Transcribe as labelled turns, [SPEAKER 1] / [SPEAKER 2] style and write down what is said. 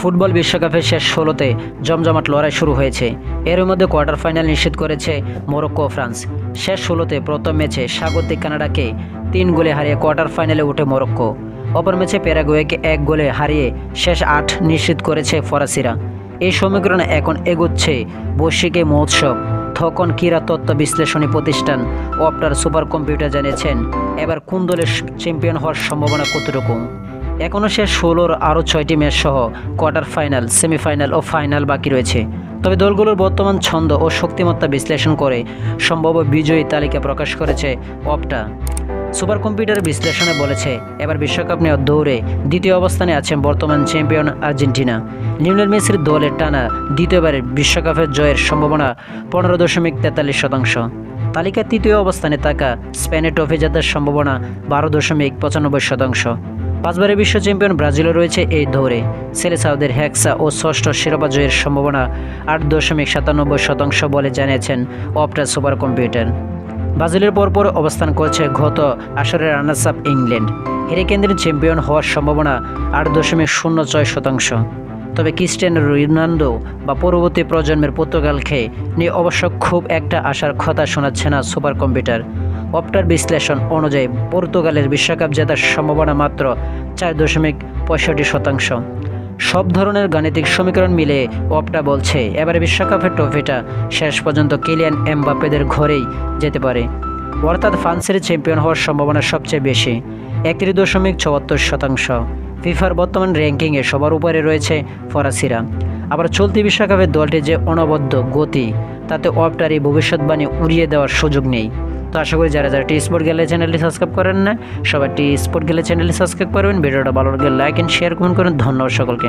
[SPEAKER 1] Football বিশ্বকাপের শেষ ১৬তে জমজমাট লড়াই শুরু হয়েছে। এর মধ্যে কোয়ার্টার ফাইনাল নিশ্চিত করেছে মরক্কো ও ফ্রান্স। শেষ ১৬তে প্রথম ম্যাচে স্বাগতিক কানাডাকে ৩ গোলে হারিয়ে কোয়ার্টার ফাইনালে ওঠে মরক্কো। অপর ম্যাচে প্যারাগুয়েকে ১ গোলে হারিয়ে শেষ ৮ নিশ্চিত করেছে ফরাসিরা। এই সমীকরণে এখন এগোচ্ছে বৈশ্বিক এই মহোৎসব। তখন ক্রীড়া তত্ত্ব বিশ্লেষণী প্রতিষ্ঠান অপটার সুপার কম্পিউটার জানিয়েছেন এবার কোন দলের চ্যাম্পিয়ন হওয়ার সম্ভাবনা কতটুকু। এখনও শেষ ১৬র আরও ৬টি ম্যাচ সহ কোয়ার্টার ফাইনাল, সেমিফাইনাল ও ফাইনাল বাকি রয়েছে। তবে দলগুলোর বর্তমান ছন্দ ও শক্তিমত্তা বিশ্লেষণ করে সম্ভাব্য বিজয়ী তালিকা প্রকাশ করেছে অপটা। সুপার কম্পিউটার বিশ্লেষণে বলেছে এবার বিশ্বকাপ নেওয়ার দৌড়ে দ্বিতীয় অবস্থানে আছেন বর্তমান চ্যাম্পিয়ন আর্জেন্টিনা। লিওনেল মেসির দলের টানা দ্বিতীয়বারের বিশ্বকাপের জয়ের সম্ভাবনা ১৫.৪৩%। তালিকার তৃতীয় অবস্থানে থাকা স্পেনের ট্রফি জেতার সম্ভাবনা ১২.৯৫%। ৫ বারের বিশ্ব চ্যাম্পিয়ন ব্রাজিলও রয়েছে এই দৌড়ে। সেলেসাওদের হেক্সা ও ষষ্ঠ শিরোপা জয়ের সম্ভাবনা ৮.৯৭% বলে জানিয়েছেন অপটা সুপার কম্পিউটার। ব্রাজিলের পরপর অবস্থান করছে গত আসরের রানার্স আপ ইংল্যান্ড। হ্যারিকেনদের চ্যাম্পিয়ন হওয়ার সম্ভাবনা ৮.০৬%। তবে ক্রিস্টিয়ানো রোনালদো বা পরবর্তী প্রজন্মের পর্তুগালকে নিয়ে অবশ্য খুব একটা আশার কথা শোনাচ্ছে না সুপার কম্পিউটার। অপটার বিশ্লেষণ অনুযায়ী পর্তুগালের বিশ্বকাপ জেতার সম্ভাবনা মাত্র ৪.৬৫%। সব ধরনের গাণিতিক সমীকরণ মিলে অপটা বলছে এবারে বিশ্বকাপের ট্রফিটা শেষ পর্যন্ত কিলিয়ান এমবাপ্পেদের ঘরেই যেতে পারে। অর্থাৎ ফ্রান্সের চ্যাম্পিয়ন হওয়ার সম্ভাবনা সবচেয়ে বেশি, ৩১.৭৪%। ফিফার বর্তমান র্যাঙ্কিংয়ে সবার উপরে রয়েছে ফরাসিরা। আবার চলতি বিশ্বকাপের দলটি যে অনবদ্য গতি, তাতে অপটার এই ভবিষ্যৎবাণী উড়িয়ে দেওয়ার সুযোগ নেই। তো আশা করি যারা টি স্পোর্ট গ্যালারি চ্যানেলটি সাবস্ক্রাইব করেন না, সবাই টি স্পোর্ট গ্যালারি চ্যানেলটি সাবস্ক্রাইব করবেন। ভিডিওটা ভালো লাগলে লাইক এন্ড শেয়ার কমেন্ট করেন। ধন্যবাদ সকলকে।